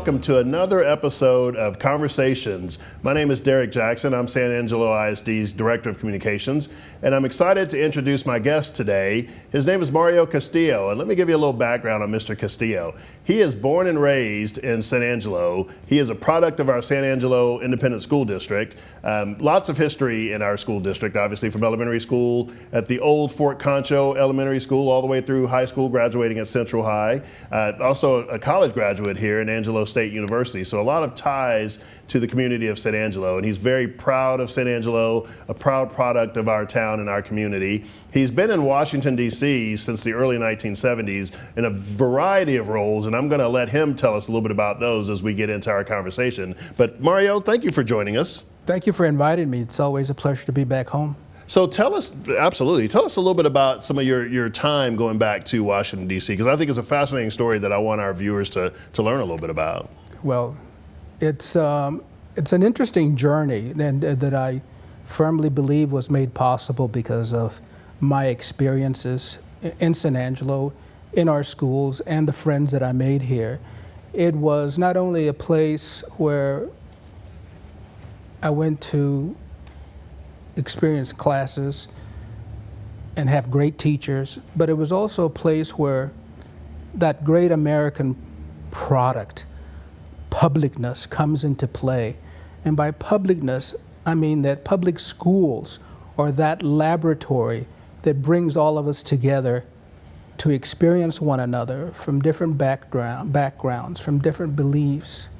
welcome to another episode of Conversations. My name is Derrick Jackson. I'm San Angelo ISD's Director of Communications, and I'm excited to introduce my guest today. His name is Mario Castillo, and let me give you a little background on Mr. Castillo. He is born and raised in San Angelo. He is a product of our San Angelo Independent School District. Lots of history in our school district, obviously from elementary school at the old Fort Concho Elementary School all the way through high school, graduating at Central High. Also a college graduate here in Angelo State University. So a lot of ties to the community of San Angelo, and he's very proud of San Angelo, a proud product of our town and our community. He's been in Washington, D.C. since the early 1970s in a variety of roles, and I'm going to let him tell us a little bit about those as we get into our conversation. But Mario, thank you for joining us. Thank you for inviting me. It's always a pleasure to be back home. So tell us a little bit about some of your time going back to Washington, D.C., because I think it's a fascinating story that I want our viewers to learn a little bit about. Well, it's an interesting journey that I firmly believe was made possible because of my experiences in San Angelo, in our schools, and the friends that I made here. It was not only a place where I went to experience classes and have great teachers, but it was also a place where that great American product, publicness, comes into play. And by publicness, I mean that public schools are that laboratory that brings all of us together to experience one another from different backgrounds, from different beliefs,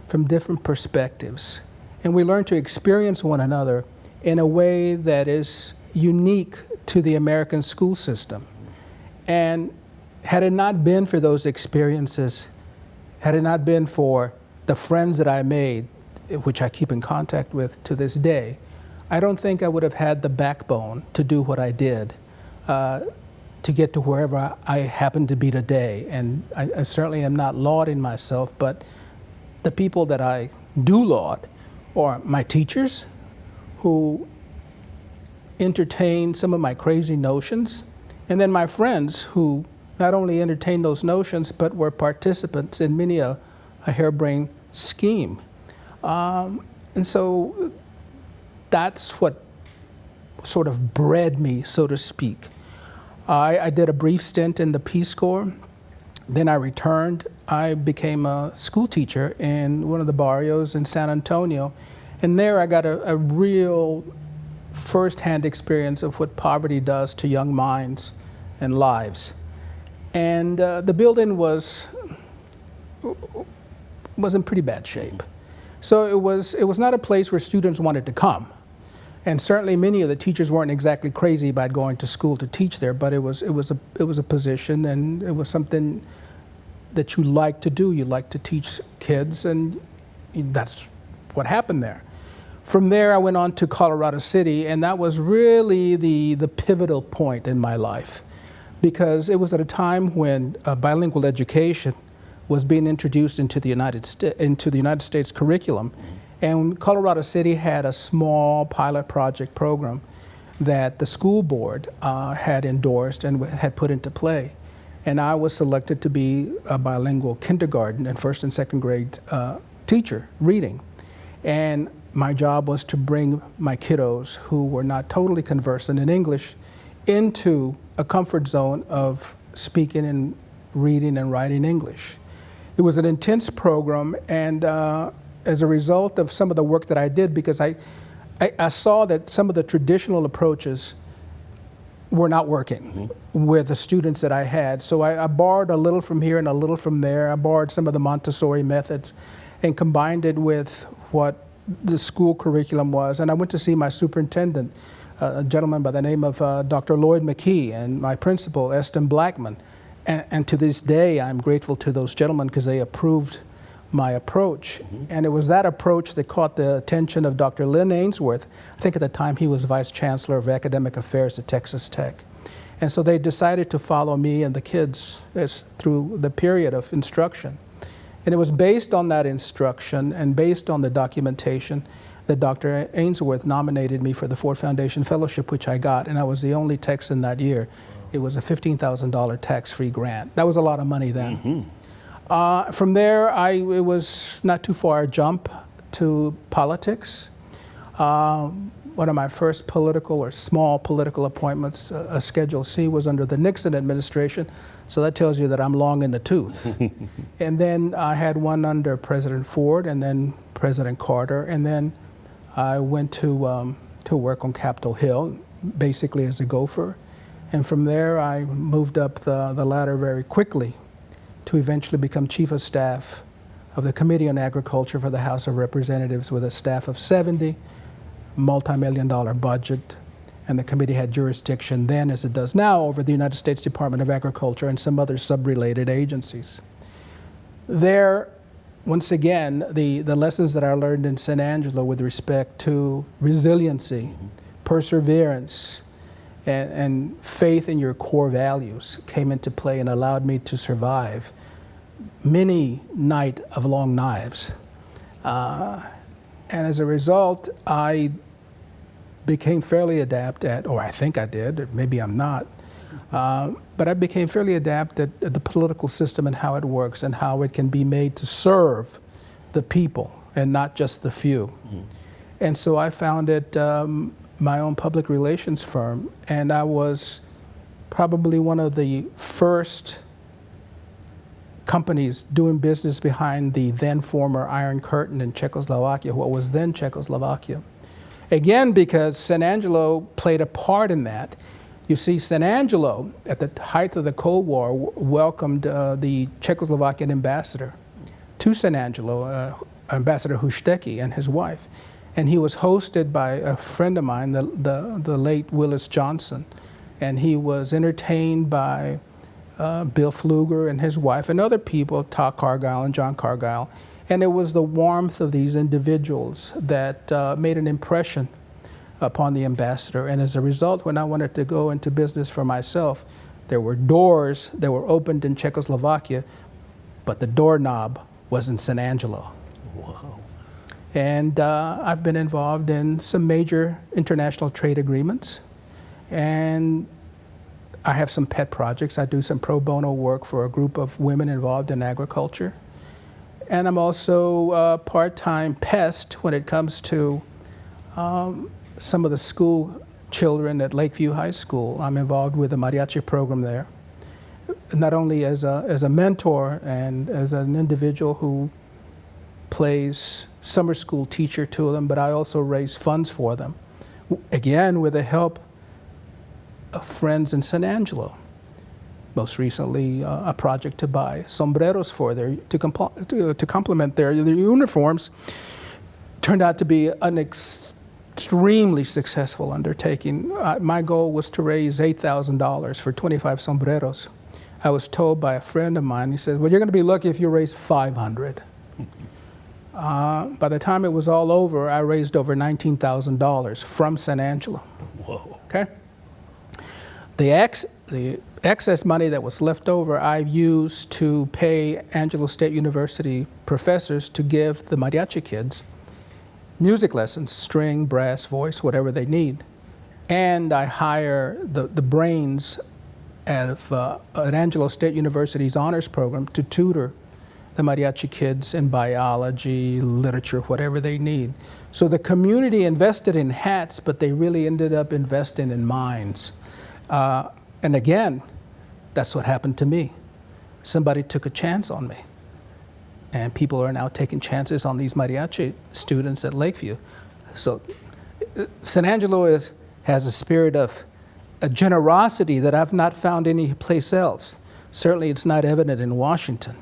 from different perspectives. And we learn to experience one another in a way that is unique to the American school system. And had it not been for those experiences, had it not been for the friends that I made, which I keep in contact with to this day, I don't think I would have had the backbone to do what I did, to get to wherever I happen to be today. And I certainly am not lauding myself, but the people that I do laud are my teachers, who entertained some of my crazy notions, and then my friends who not only entertained those notions, but were participants in many a harebrained scheme. And so that's what sort of bred me, so to speak. I did a brief stint in the Peace Corps. Then I returned. I became a school teacher in one of the barrios in San Antonio. And there I got a real first-hand experience of what poverty does to young minds and lives. And the building was in pretty bad shape. So it was not a place where students wanted to come. And certainly many of the teachers weren't exactly crazy about going to school to teach there, but it was a position, and it was something that you like to do. You like to teach kids, and that's what happened there. From there, I went on to Colorado City, and that was really the pivotal point in my life, because it was at a time when bilingual education was being introduced into the United States curriculum. And Colorado City had a small pilot project program that the school board had endorsed and had put into play. And I was selected to be a bilingual kindergarten and first and second grade teacher, reading. And my job was to bring my kiddos who were not totally conversant in English into a comfort zone of speaking and reading and writing English. It was an intense program, and as a result of some of the work that I did, because I saw that some of the traditional approaches were not working with the students that I had. So I borrowed a little from here and a little from there. I borrowed some of the Montessori methods and combined it with what the school curriculum was. And I went to see my superintendent, a gentleman by the name of Dr. Lloyd McKee, and my principal, Eston Blackman. And to this day, I'm grateful to those gentlemen because they approved my approach. And it was that approach that caught the attention of Dr. Lynn Ainsworth. I think at the time he was Vice Chancellor of Academic Affairs at Texas Tech. And so they decided to follow me and the kids through the period of instruction. And it was based on that instruction and based on the documentation that Dr. Ainsworth nominated me for the Ford Foundation Fellowship, which I got, and I was the only Texan that year. It was a $15,000 tax-free grant. That was a lot of money then. From there, it was not too far a jump to politics. One of my first political or small political appointments, a Schedule C, was under the Nixon administration. So that tells you that I'm long in the tooth. And then I had one under President Ford and then President Carter. And then I went to work on Capitol Hill, basically as a gopher. And from there, I moved up the ladder very quickly to eventually become Chief of Staff of the Committee on Agriculture for the House of Representatives with a staff of 70, multi-million-dollar budget, and the committee had jurisdiction then, as it does now, over the United States Department of Agriculture and some other sub-related agencies. There, once again, the lessons that I learned in San Angelo with respect to resiliency, perseverance, and faith in your core values came into play and allowed me to survive many night of long knives. And as a result, I became fairly adept at, or I think I did, or maybe I'm not, but I became fairly adept at the political system and how it works and how it can be made to serve the people and not just the few. And so I founded my own public relations firm, and I was probably one of the first companies doing business behind the then former Iron Curtain in Czechoslovakia, what was then Czechoslovakia. Again, because San Angelo played a part in that. You see, San Angelo, at the height of the Cold War, welcomed the Czechoslovakian ambassador to San Angelo, Ambassador Hustecki and his wife. And he was hosted by a friend of mine, the late Willis Johnson. And he was entertained by Bill Pfluger and his wife and other people, Todd Cargyle and John Cargyle. And it was the warmth of these individuals that made an impression upon the ambassador. And as a result, when I wanted to go into business for myself, there were doors that were opened in Czechoslovakia, but the doorknob was in San Angelo. Wow. And I've been involved in some major international trade agreements. And I have some pet projects. I do some pro bono work for a group of women involved in agriculture. And I'm also a part-time pest when it comes to some of the school children at Lakeview High School. I'm involved with the Mariachi Program there, not only as a mentor and as an individual who plays summer school teacher to them, but I also raise funds for them, again with the help of friends in San Angelo. Most recently, a project to buy sombreros for their to complement their uniforms turned out to be an extremely successful undertaking. My goal was to raise $8,000 for 25 sombreros. I was told by a friend of mine, he said, well, you're going to be lucky if you raise 500. By the time it was all over, I raised over $19,000 from San Angelo. Whoa. Okay? The excess money that was left over, I used to pay Angelo State University professors to give the mariachi kids music lessons, string, brass, voice, whatever they need. And I hire the brains at Angelo State University's honors program to tutor the mariachi kids in biology, literature, whatever they need. So the community invested in hats, but they really ended up investing in minds. And again, that's what happened to me. Somebody took a chance on me. And people are now taking chances on these mariachi students at Lakeview. So San Angelo has a spirit of a generosity that I've not found any place else. Certainly it's not evident in Washington.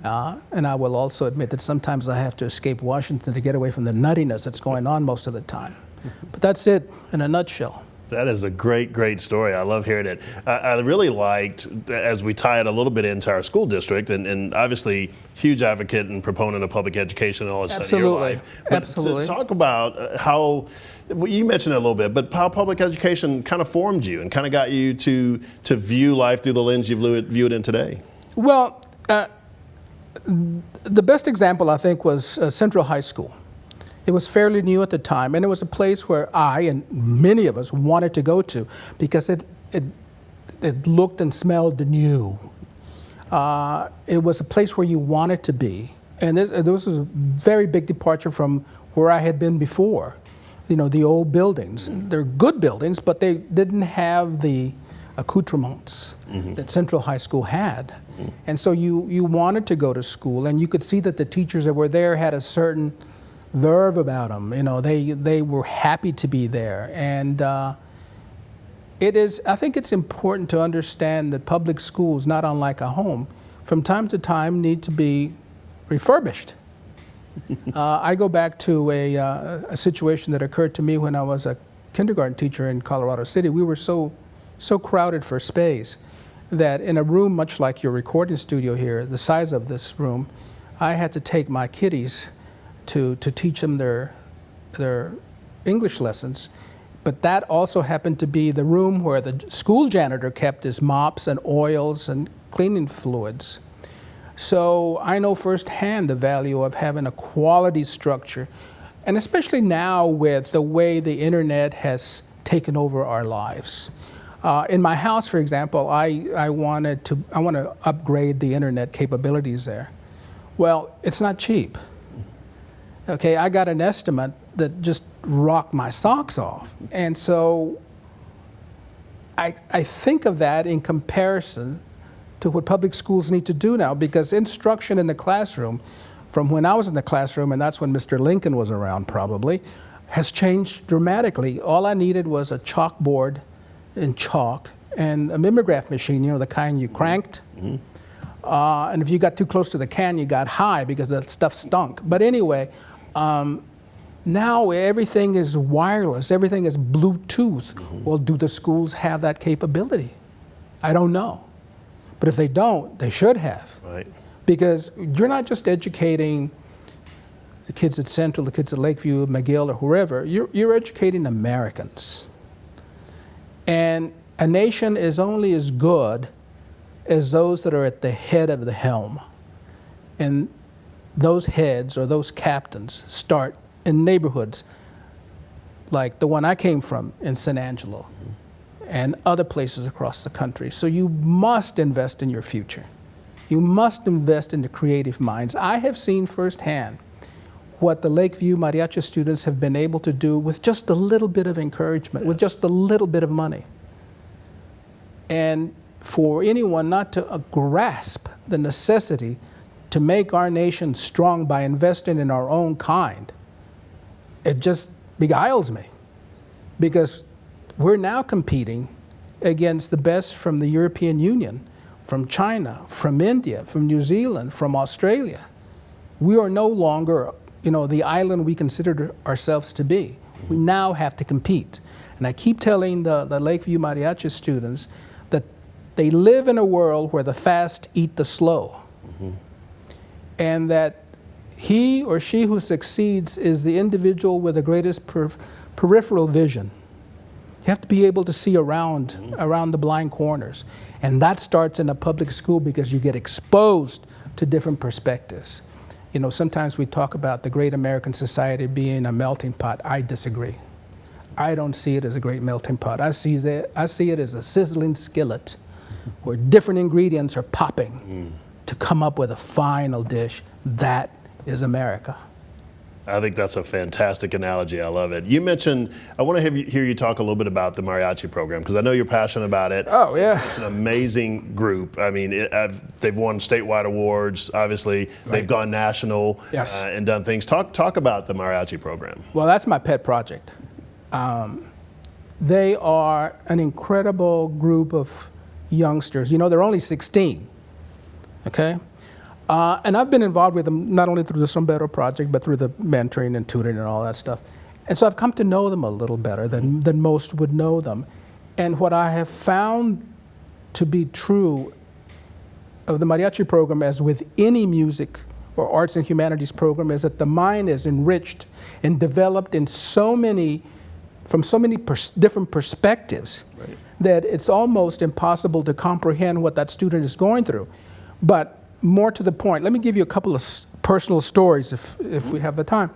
And I will also admit that sometimes I have to escape Washington to get away from the nuttiness that's going on most of the time. But that's it in a nutshell. That is a great, great story. I love hearing it. I really liked, as we tie it a little bit into our school district, and obviously huge advocate and proponent of public education and all this in your life. But Absolutely. To talk about how, well, you mentioned it a little bit, but how public education kind of formed you and kind of got you to view life through the lens you view it in today. Well, the best example, I think, was Central High School. It was fairly new at the time, and it was a place where I and many of us wanted to go to because it looked and smelled new. It was a place where you wanted to be. And this was a very big departure from where I had been before. You know, the old buildings. They're good buildings, but they didn't have the accoutrements that Central High School had. And so you wanted to go to school, and you could see that the teachers that were there had a certain verve about them. You know, they were happy to be there. And I think it's important to understand that public schools, not unlike a home, from time to time need to be refurbished. I go back to a situation that occurred to me when I was a kindergarten teacher in Colorado City. We were so crowded for space that in a room much like your recording studio here, the size of this room, I had to take my kiddies to teach them their English lessons. But that also happened to be the room where the school janitor kept his mops and oils and cleaning fluids. So I know firsthand the value of having a quality structure, and especially now with the way the internet has taken over our lives. In my house, for example, I want to upgrade the internet capabilities there. Well, it's not cheap. Okay, I got an estimate that just rocked my socks off. And so I think of that in comparison to what public schools need to do now, because instruction in the classroom, from when I was in the classroom, and that's when Mr. Lincoln was around probably, has changed dramatically. All I needed was a chalkboard and chalk and a mimeograph machine, you know, the kind you cranked. And if you got too close to the can, you got high because that stuff stunk. But anyway, now everything is wireless, everything is Bluetooth. Well, do the schools have that capability? I don't know. But if they don't, they should have. Right. Because you're not just educating the kids at Central, the kids at Lakeview, McGill, or wherever. You're educating Americans. And a nation is only as good as those that are at the head of the helm. And those heads or those captains start in neighborhoods like the one I came from in San Angelo and other places across the country. So you must invest in your future. You must invest in the creative minds. I have seen firsthand what the Lakeview Mariachi students have been able to do with just a little bit of encouragement, with just a little bit of money. And for anyone not to grasp the necessity to make our nation strong by investing in our own kind, it just beguiles me. Because we're now competing against the best from the European Union, from China, from India, from New Zealand, from Australia. We are no longer, you know, the island we considered ourselves to be. We now have to compete. And I keep telling the Lakeview Mariachi students that they live in a world where the fast eat the slow. And that he or she who succeeds is the individual with the greatest peripheral vision. You have to be able to see around the blind corners. And that starts in a public school because you get exposed to different perspectives. You know, sometimes we talk about the great American society being a melting pot. I disagree. I don't see it as a great melting pot. I see it as a sizzling skillet where different ingredients are popping to come up with a final dish. That is America. I think that's a fantastic analogy. I love it. You mentioned, I want to hear you talk a little bit about the Mariachi Program, because I know you're passionate about it. Oh, yeah. It's an amazing group. I mean, they've won statewide awards, obviously. Right. They've gone national. Yes. And done things. Talk about the Mariachi Program. Well, that's my pet project. They are an incredible group of youngsters. You know, they're only 16, okay? And I've been involved with them not only through the Sombrero Project, but through the mentoring and tutoring and all that stuff. And so I've come to know them a little better than most would know them. And what I have found to be true of the Mariachi Program, as with any music or arts and humanities program, is that the mind is enriched and developed in from so many different perspectives, right, that it's almost impossible to comprehend what that student is going through. But more to the point, let me give you a couple of personal stories if we have the time.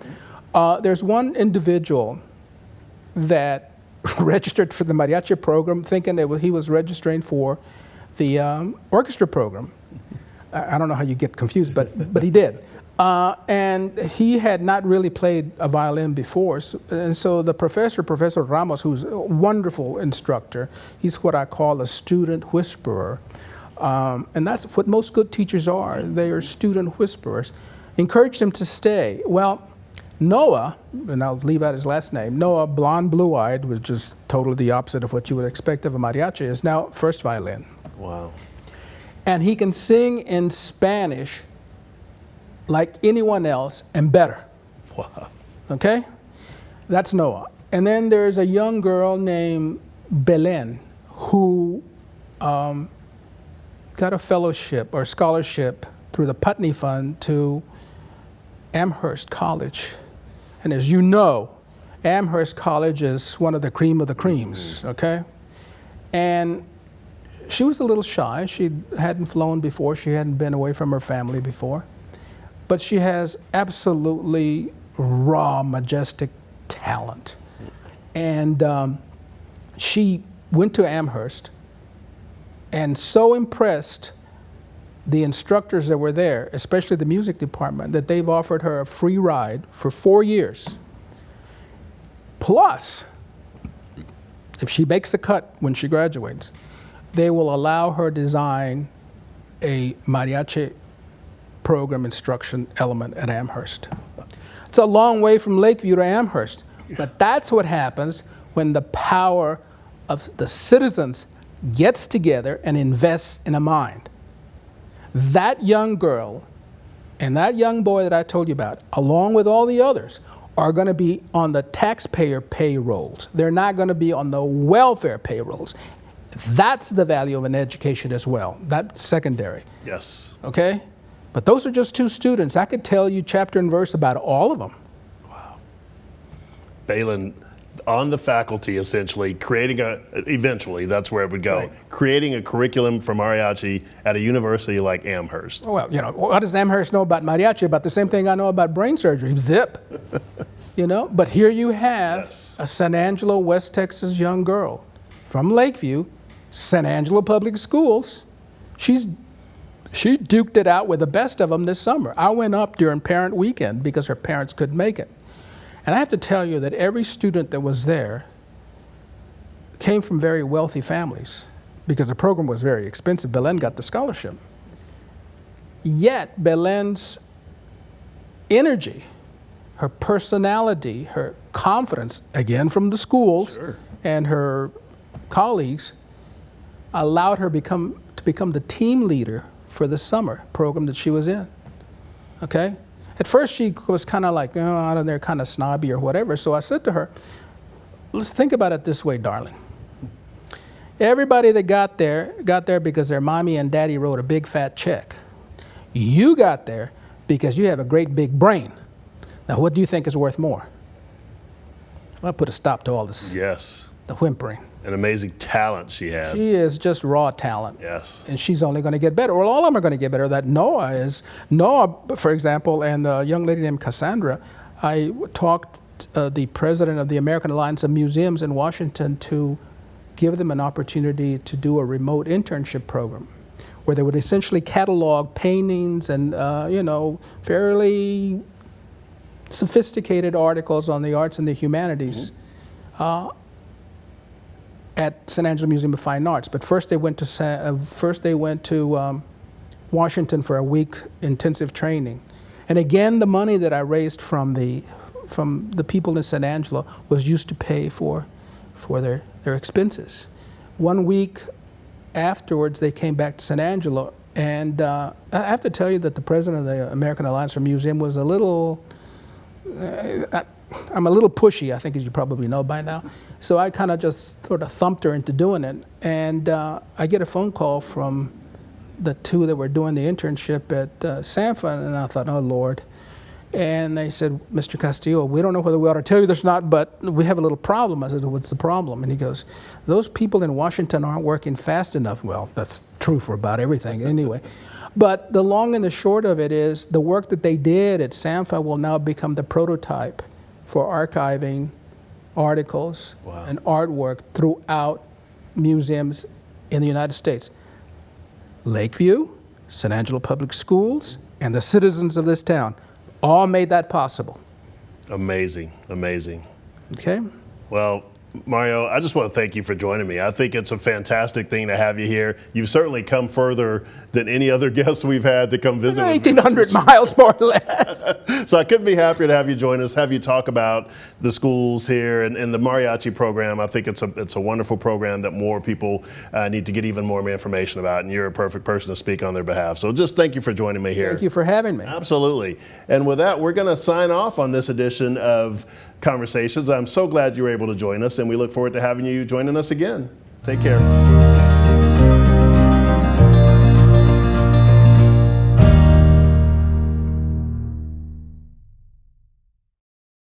There's one individual that registered for the Mariachi Program thinking that he was registering for the orchestra program. I don't know how you get confused, but he did. And he had not really played a violin before. And so the professor, Professor Ramos, who's a wonderful instructor, he's what I call a student whisperer. And that's what most good teachers are. They are student whisperers. Encouraged him to stay. Well, Noah, and I'll leave out his last name, Noah, blonde, blue-eyed, which is totally the opposite of what you would expect of a mariachi, is now first violin. Wow. And he can sing in Spanish like anyone else and better. Wow. Okay? That's Noah. And then there's a young girl named Belen who got a fellowship or scholarship through the Putney Fund to Amherst College. And as you know, Amherst College is one of the cream of the creams, okay? And she was a little shy. She hadn't flown before. She hadn't been away from her family before. But she has absolutely raw, majestic talent. And she went to Amherst and so impressed the instructors that were there, especially the music department, that they've offered her a free ride for 4 years. Plus, if she makes a cut when she graduates, they will allow her design a mariachi program instruction element at Amherst. It's a long way from Lakeview to Amherst, but that's what happens when the power of the citizens gets together and invests in a mind. That young girl and that young boy that I told you about, along with all the others, are going to be on the taxpayer payrolls. They're not going to be on the welfare payrolls. That's the value of an education as well. That's secondary. Yes. Okay? But those are just 2 students. I could tell you chapter and verse about all of them. Wow. Balin, on the faculty, essentially, eventually, that's where it would go, right. Creating a curriculum for mariachi at a university like Amherst. Well, you know, what does Amherst know about mariachi? About the same thing I know about brain surgery, zip. You know, but here you have a San Angelo, West Texas young girl from Lakeview, San Angelo Public Schools. She duked it out with the best of them this summer. I went up during parent weekend because her parents couldn't make it. And I have to tell you that every student that was there came from very wealthy families because the program was very expensive. Belen got the scholarship. Yet Belen's energy, her personality, her confidence, again from the schools and her colleagues, allowed her to become the team leader for the summer program that she was in. Okay? At first she was kind of like, oh, I don't know, kind of snobby or whatever. So I said to her, let's think about it this way, darling. Everybody that got there because their mommy and daddy wrote a big fat check. You got there because you have a great big brain. Now what do you think is worth more? I'll put a stop to all this. Yes. The whimpering. An amazing talent she had. She is just raw talent. Yes. And she's only going to get better. Well, all of them are going to get better. That Noah, for example, and a young lady named Cassandra, I talked the president of the American Alliance of Museums in Washington to give them an opportunity to do a remote internship program where they would essentially catalog paintings and, fairly sophisticated articles on the arts and the humanities. At San Angelo Museum of Fine Arts, but first they went to Washington for a week intensive training, and again the money that I raised from the people in San Angelo was used to pay for their expenses. 1 week afterwards, they came back to San Angelo, and I have to tell you that the president of the American Alliance for Museum was a little. I'm a little pushy, I think, as you probably know by now. So I kind of just sort of thumped her into doing it. And I get a phone call from the 2 that were doing the internship at Sanfa, and I thought, oh, Lord. And they said, Mr. Castillo, we don't know whether we ought to tell you this or not, but we have a little problem. I said, what's the problem? And he goes, those people in Washington aren't working fast enough. Well, that's true for about everything anyway. But the long and the short of it is the work that they did at Sanfa will now become the prototype for archiving articles and artwork throughout museums in the United States. Lakeview, San Angelo Public Schools, and the citizens of this town all made that possible. Amazing, amazing. Okay? Well, Mario, I just want to thank you for joining me. I think it's a fantastic thing to have you here. You've certainly come further than any other guests we've had to come visit with me. 1,800 miles, more or less. So I couldn't be happier to have you join us, have you talk about the schools here and the Mariachi program. I think it's a wonderful program that more people need to get even more information about, and you're a perfect person to speak on their behalf. So just thank you for joining me here. Thank you for having me. Absolutely. And with that, we're going to sign off on this edition of Conversations. I'm so glad you were able to join us, and we look forward to having you joining us again. Take care.